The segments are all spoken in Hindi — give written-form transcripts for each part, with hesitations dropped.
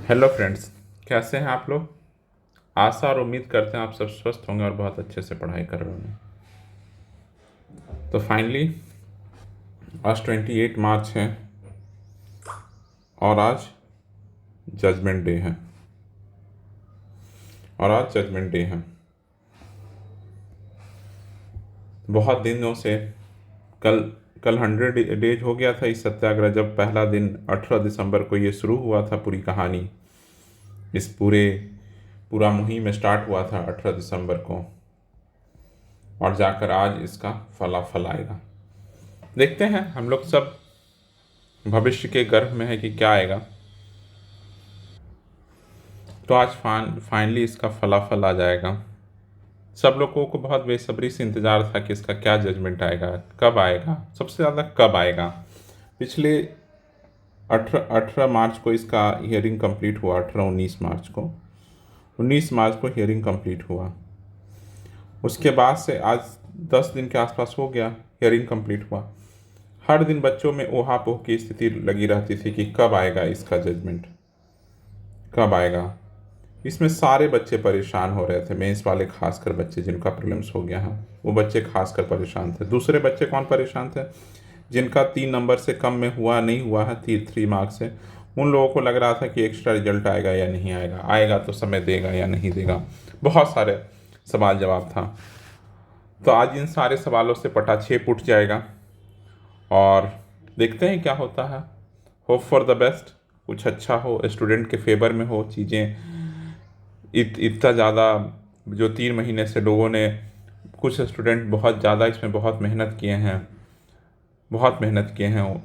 Hello friends. कैसे हैं आप लोग। आशा और उम्मीद करते हैं आप सब स्वस्थ होंगे और बहुत अच्छे से पढ़ाई कर रहे होंगे। तो फाइनली आज 28 मार्च है और आज जजमेंट डे है। बहुत दिनों से कल कल 100 डेज हो गया था इस सत्याग्रह, जब पहला दिन 18 दिसंबर को ये शुरू हुआ था। पूरी कहानी इस पूरा मुहिम स्टार्ट हुआ था 18 दिसंबर को, और जाकर आज इसका फलाफल आएगा। देखते हैं, हम लोग सब भविष्य के गर्भ में है कि क्या आएगा। तो आज फाइनली इसका फलाफल आ जाएगा। सब लोगों को बहुत बेसब्री से इंतज़ार था कि इसका क्या जजमेंट आएगा, कब आएगा, सबसे ज़्यादा कब आएगा। पिछले 18 मार्च को इसका हियरिंग कंप्लीट हुआ। 19 मार्च को हियरिंग कंप्लीट हुआ। उसके बाद से आज 10 दिन के आसपास हो गया, हियरिंग कंप्लीट हुआ। हर दिन बच्चों में ऊहापोह की स्थिति लगी रहती थी कि कब आएगा इसका जजमेंट, कब आएगा। इसमें सारे बच्चे परेशान हो रहे थे। मेंस वाले खासकर बच्चे जिनका प्रीलिम्स हो गया है, वो बच्चे खासकर परेशान थे। दूसरे बच्चे कौन परेशान थे? जिनका 3 नंबर से कम में नहीं हुआ है, 3 मार्क्स से, उन लोगों को लग रहा था कि एक्स्ट्रा रिजल्ट आएगा या नहीं आएगा, आएगा तो समय देगा या नहीं देगा। बहुत सारे सवाल जवाब था। तो आज इन सारे सवालों से पटाक्षेप उठ जाएगा और देखते हैं क्या होता है। होप फॉर द बेस्ट, कुछ अच्छा हो, स्टूडेंट के फेवर में हो चीज़ें। इतना ज़्यादा जो 3 महीने से लोगों ने, कुछ स्टूडेंट बहुत ज़्यादा इसमें बहुत मेहनत किए हैं,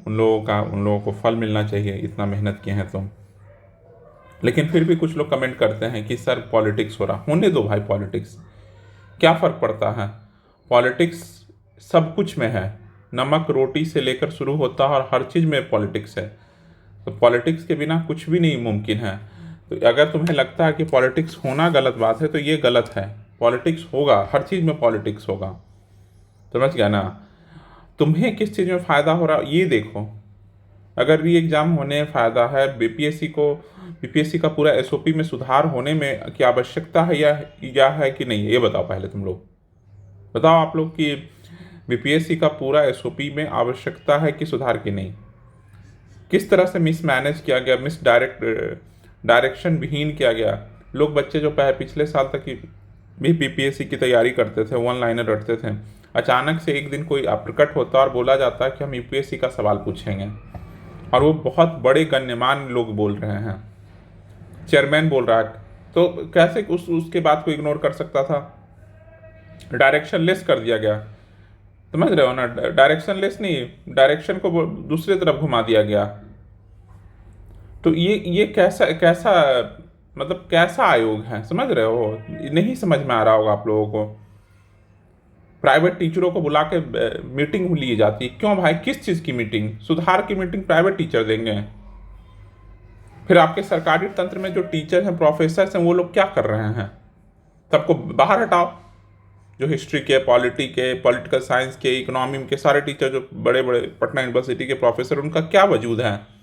उन लोगों को फल मिलना चाहिए, इतना मेहनत किए हैं तो। लेकिन फिर भी कुछ लोग कमेंट करते हैं कि सर पॉलिटिक्स हो रहा। होने दो भाई, पॉलिटिक्स क्या फ़र्क पड़ता है। पॉलिटिक्स सब कुछ में है, नमक रोटी से लेकर शुरू होता है और हर चीज़ में पॉलिटिक्स है। तो पॉलिटिक्स के बिना कुछ भी नहीं मुमकिन है। तो अगर तुम्हें लगता है कि पॉलिटिक्स होना गलत बात है तो ये गलत है। पॉलिटिक्स होगा, हर चीज़ में पॉलिटिक्स होगा। समझ गया ना। तुम्हें किस चीज़ में फ़ायदा हो रहा ये देखो। अगर री एग्ज़ाम होने में फ़ायदा है, बीपीएससी का पूरा एसओपी में सुधार होने में की आवश्यकता है या है कि नहीं, ये बताओ पहले तुम लोग। बताओ आप लोग कि बीपीएससी का पूरा एसओपी में आवश्यकता है कि सुधार की नहीं। किस तरह से मिसमैनेज किया गया, डायरेक्शन विहीन किया गया। लोग बच्चे जो पिछले साल तक भी बीपीएससी की तैयारी करते थे, वन लाइनर रटते थे, अचानक से एक दिन कोई प्रकट होता और बोला जाता है कि हम यूपीएससी का सवाल पूछेंगे, और वो बहुत बड़े गण्यमान लोग बोल रहे हैं, चेयरमैन बोल रहा है। तो कैसे उसके बात को इग्नोर कर सकता था। डायरेक्शन लेस कर दिया गया। समझ रहे हो ना, डायरेक्शन लेस नहीं, डायरेक्शन को दूसरी तरफ घुमा दिया गया। तो ये कैसा कैसा मतलब कैसा आयोग है, समझ रहे हो। नहीं समझ में आ रहा होगा आप लोगों को। प्राइवेट टीचरों को बुला के मीटिंग ली जाती है। क्यों भाई, किस चीज़ की मीटिंग? सुधार की मीटिंग प्राइवेट टीचर देंगे। फिर आपके सरकारी तंत्र में जो टीचर हैं, प्रोफेसर हैं, वो लोग क्या कर रहे हैं? सबको बाहर हटाओ। जो हिस्ट्री के, पॉलिटिकल साइंस के, इकोनॉमी के सारे टीचर, जो बड़े बड़े पटना यूनिवर्सिटी के प्रोफेसर, उनका क्या वजूद है?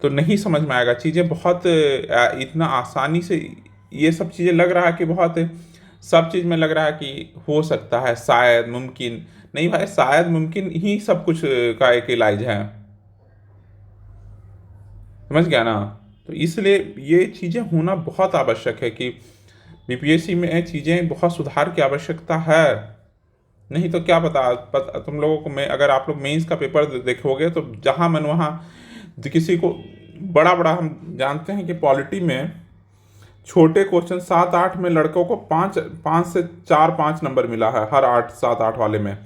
तो नहीं समझ में आएगा चीज़ें। बहुत इतना आसानी से ये सब चीज़ें लग रहा है कि बहुत, सब चीज़ में लग रहा है कि हो सकता है, शायद, मुमकिन। नहीं भाई, शायद मुमकिन ही सब कुछ का एक इलाज है। समझ गया ना। तो इसलिए ये चीज़ें होना बहुत आवश्यक है कि बीपीएससी में चीज़ें बहुत सुधार की आवश्यकता है। नहीं तो क्या पता तुम लोगों को। मैं, अगर आप लोग मेंस का पेपर देखोगे तो जहाँ मन वहाँ किसी को बड़ा बड़ा, हम जानते हैं कि पॉलिटी में छोटे क्वेश्चन 7-8 में लड़कों को 5 से 4-5 नंबर मिला है। हर 8-7-8 वाले में,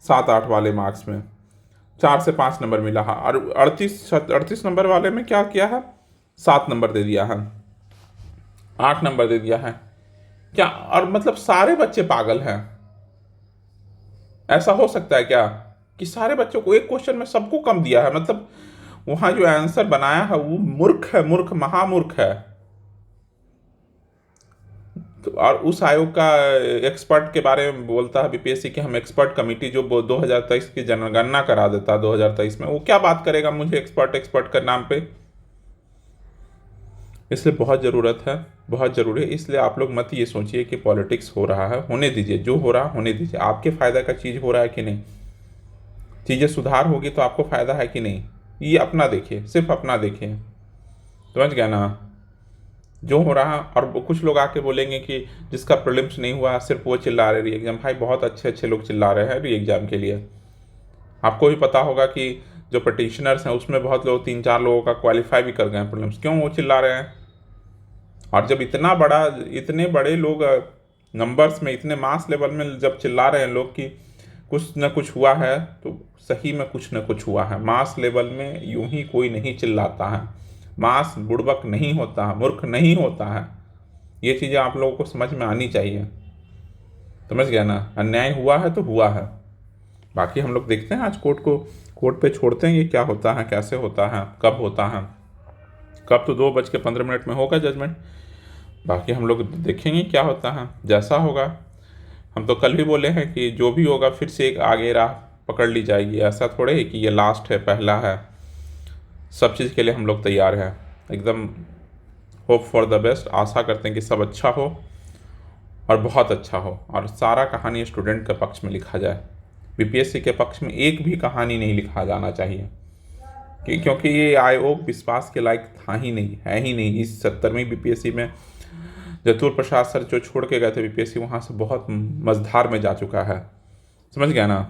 7-8 वाले मार्क्स में 4 से 5 नंबर मिला है। और 38 नंबर वाले में क्या किया है, 7 नंबर दे दिया है, 8 नंबर दे दिया है। क्या, और मतलब सारे बच्चे पागल हैं? ऐसा हो सकता है क्या कि सारे बच्चों को एक क्वेश्चन में सबको कम दिया है? मतलब वहां जो आंसर बनाया है वो मूर्ख है, महामूर्ख है। तो और उस आयोग का एक्सपर्ट के बारे में बोलता है बीपीएससी की हम एक्सपर्ट कमेटी जो 2023 की जनगणना करा देता है 2023 में, वो क्या बात करेगा मुझे एक्सपर्ट एक्सपर्ट के नाम पे। इसलिए बहुत ज़रूरत है, बहुत ज़रूरी है। इसलिए आप लोग मत ये सोचिए कि पॉलिटिक्स हो रहा है, होने दीजिए, जो हो रहा है होने दीजिए। आपके फ़ायदा का चीज़ हो रहा है कि नहीं, चीज़ें सुधार होगी तो आपको फ़ायदा है कि नहीं, ये अपना देखिए, सिर्फ अपना देखिए, समझ गया ना। जो हो रहा, और कुछ लोग आके बोलेंगे कि जिसका प्रीलिम्स नहीं हुआ सिर्फ वो चिल्ला रहे री एग्ज़ाम। भाई बहुत अच्छे अच्छे लोग चिल्ला रहे हैं री एग्ज़ाम के लिए। आपको भी पता होगा कि जो पटिशनर्स हैं उसमें बहुत लोग, 3-4 लोगों का क्वालिफाई भी कर गए हैं प्रीलिम्स, क्यों वो चिल्ला रहे हैं। और जब इतना बड़ा, इतने बड़े लोग नंबर्स में, इतने मास लेवल में जब चिल्ला रहे हैं लोग कि कुछ न कुछ हुआ है, तो सही में कुछ न कुछ हुआ है। मास लेवल में यूं ही कोई नहीं चिल्लाता है, मास बुड़बक नहीं होता है, मूर्ख नहीं होता है। ये चीज़ें आप लोगों को समझ में आनी चाहिए, समझ गया ना। अन्याय हुआ है तो हुआ है, बाकी हम लोग देखते हैं आज कोर्ट पे छोड़ते हैं ये क्या होता है, कैसे होता है, कब होता है। कब तो 2:15 में होगा जजमेंट, बाकी हम लोग देखेंगे क्या होता है, जैसा होगा। हम तो कल भी बोले हैं कि जो भी होगा फिर से एक आगे राह पकड़ ली जाएगी। ऐसा थोड़े है कि ये लास्ट है, पहला है। सब चीज़ के लिए हम लोग तैयार हैं एकदम। होप फॉर द बेस्ट, आशा करते हैं कि सब अच्छा हो और बहुत अच्छा हो, और सारा कहानी स्टूडेंट के पक्ष में लिखा जाए। बीपीएससी के पक्ष में एक भी कहानी नहीं लिखा जाना चाहिए, क्योंकि ये आयोग विश्वास के लायक था ही नहीं, है ही नहीं। इस 70वीं बीपीएससी में जतुर प्रसाद सर जो छोड़ के गए थे बीपीएससी, वहाँ से बहुत मझधार में जा चुका है, समझ गया ना।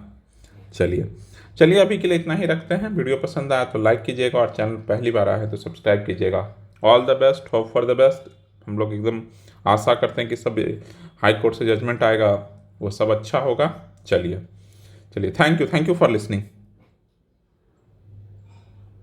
चलिए चलिए, अभी के लिए इतना ही रखते हैं। वीडियो पसंद आया तो लाइक कीजिएगा, और चैनल पहली बार आया है तो सब्सक्राइब कीजिएगा। All the best, hope for the best. हम लोग एकदम आशा करते हैं कि सब हाई कोर्ट से जजमेंट आएगा वो सब अच्छा होगा। चलिए चलिए, थैंक यू फॉर लिसनिंग।